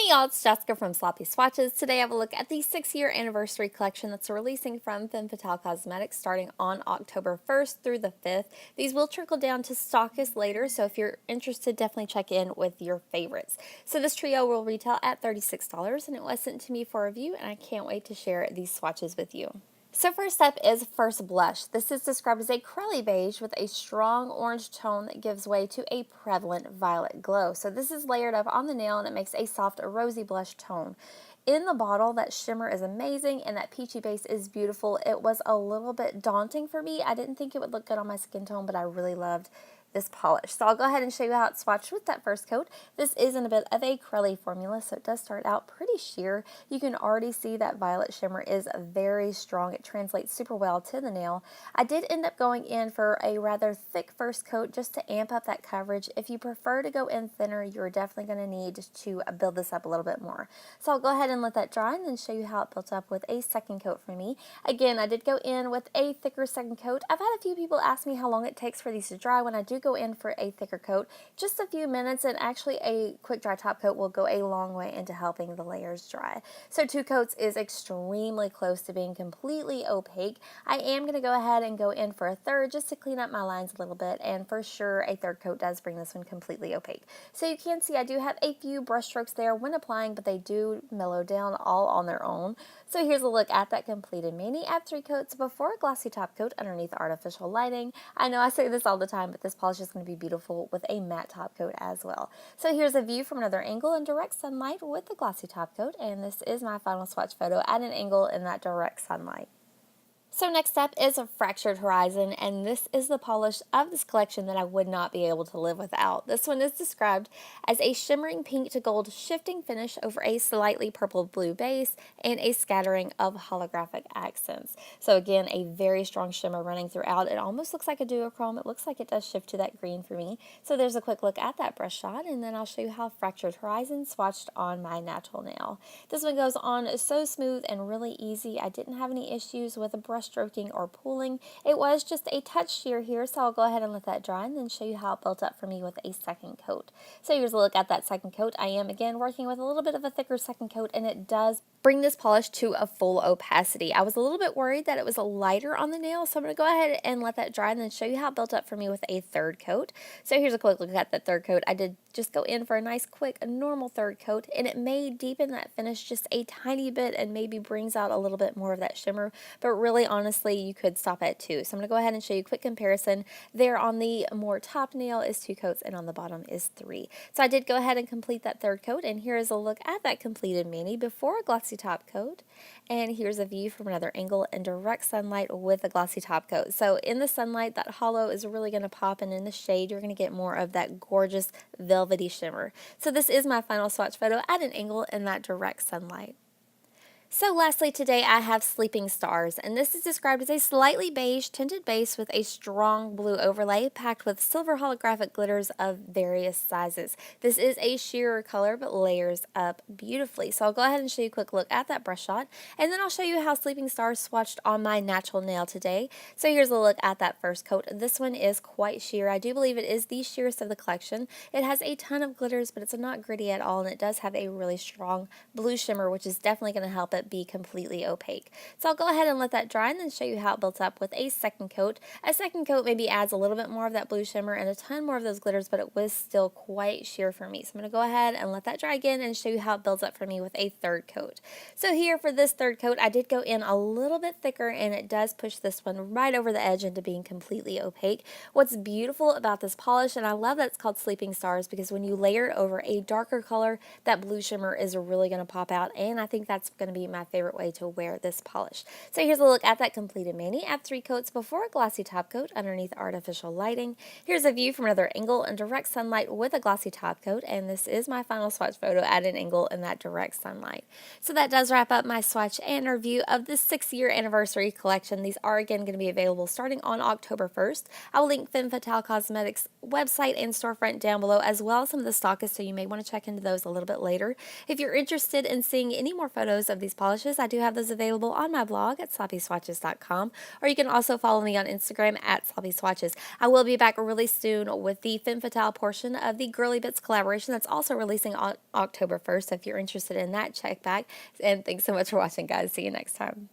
Hey y'all, it's Jessica from Swatches. Today I have a look at the 6-year anniversary collection that's releasing from Femme Fatale Cosmetics starting on October 1st through the 5th. These will trickle down to Stockists later, so if you're interested, definitely check in with your favorites. So this trio will retail at $36 and it was sent to me for review, and I can't wait to share these swatches with you. So first up is First Blush. This is described as a crelly beige with a strong orange tone that gives way to a prevalent violet glow. So this is layered up on the nail and it makes a soft rosy blush tone. In the bottle, that shimmer is amazing and that peachy base is beautiful. It was a little bit daunting for me. I didn't think it would look good on my skin tone, but I really loved this polish. So I'll go ahead and show you how it's swatched with that first coat. This is in a bit of a crelly formula, so it does start out pretty sheer. You can already see that violet shimmer is very strong. It translates super well to the nail. I did end up going in for a rather thick first coat just to amp up that coverage. If you prefer to go in thinner, you're definitely going to need to build this up a little bit more. So I'll go ahead and let that dry and then show you how it built up with a second coat for me. Again, I did go in with a thicker second coat. I've had a few people ask me how long it takes for these to dry. When I do go in for a thicker coat, just a few minutes, and actually a quick dry top coat will go a long way into helping the layers dry. So 2 coats is extremely close to being completely opaque. I am going to go ahead and go in for a third just to clean up my lines a little bit, and for sure a third coat does bring this one completely opaque. So you can see I do have a few brush strokes there when applying, but they do mellow down all on their own. So here's a look at that completed mani at 3 coats before a glossy top coat underneath artificial lighting. I know I say this all the time, but this polish is going to be beautiful with a matte top coat as well. So here's a view from another angle in direct sunlight with the glossy top coat, and this is my final swatch photo at an angle in that direct sunlight. So next up is a Fractured Horizon, and this is the polish of this collection that I would not be able to live without. This one is described as a shimmering pink to gold shifting finish over a slightly purple blue base and a scattering of holographic accents. So again, a very strong shimmer running throughout. It almost looks like a duochrome. It looks like it does shift to that green for me. So there's a quick look at that brush shot, and then I'll show you how Fractured Horizon swatched on my natural nail. This one goes on so smooth and really easy. I didn't have any issues with a brush stroking or pulling. It was just a touch sheer here, so I'll go ahead and let that dry and then show you how it built up for me with a second coat. So here's a look at that second coat. I am again working with a little bit of a thicker second coat, and it does bring this polish to a full opacity. I was a little bit worried that it was a lighter on the nail, so I'm going to go ahead and let that dry and then show you how it built up for me with a third coat. So here's a quick look at that third coat. I did just go in for a nice quick normal third coat, and it may deepen that finish just a tiny bit and maybe brings out a little bit more of that shimmer, but really honestly you could stop at 2. So I'm going to go ahead and show you a quick comparison. There on the more top nail is 2 coats and on the bottom is 3. So I did go ahead and complete that third coat, and here is a look at that completed mani before a glossy top coat, and here's a view from another angle in direct sunlight with a glossy top coat. So in the sunlight, that hollow is really going to pop, and in the shade you're going to get more of that gorgeous velvety shimmer. So this is my final swatch photo at an angle in that direct sunlight. So lastly today I have Sleeping Stars, and this is described as a slightly beige tinted base with a strong blue overlay packed with silver holographic glitters of various sizes. This is a sheerer color but layers up beautifully. So I'll go ahead and show you a quick look at that brush shot, and then I'll show you how Sleeping Stars swatched on my natural nail today. So here's a look at that first coat. This one is quite sheer. I do believe it is the sheerest of the collection. It has a ton of glitters, but it's not gritty at all, and it does have a really strong blue shimmer, which is definitely going to help it be completely opaque. So I'll go ahead and let that dry and then show you how it built up with a second coat. A second coat maybe adds a little bit more of that blue shimmer and a ton more of those glitters, but it was still quite sheer for me. So I'm going to go ahead and let that dry again and show you how it builds up for me with a third coat. So here for this third coat, I did go in a little bit thicker, and it does push this one right over the edge into being completely opaque. What's beautiful about this polish, and I love that it's called Sleeping Stars, because when you layer it over a darker color, that blue shimmer is really going to pop out, and I think that's going to be my favorite way to wear this polish. So here's a look at that completed mani at 3 coats before a glossy top coat underneath artificial lighting. Here's a view from another angle in direct sunlight with a glossy top coat, and this is my final swatch photo at an angle in that direct sunlight. So that does wrap up my swatch and review of the 6-year anniversary collection. These are again going to be available starting on October 1st. I will link Femme Fatale Cosmetics website and storefront down below, as well as some of the stockists, so you may want to check into those a little bit later. If you're interested in seeing any more photos of these these polishes, I do have those available on my blog at sloppyswatches.com, or you can also follow me on Instagram at sloppyswatches. I will be back really soon with the Femme Fatale portion of the Girly Bits collaboration that's also releasing on October 1st. So if you're interested in that, check back. And thanks so much for watching, guys. See you next time.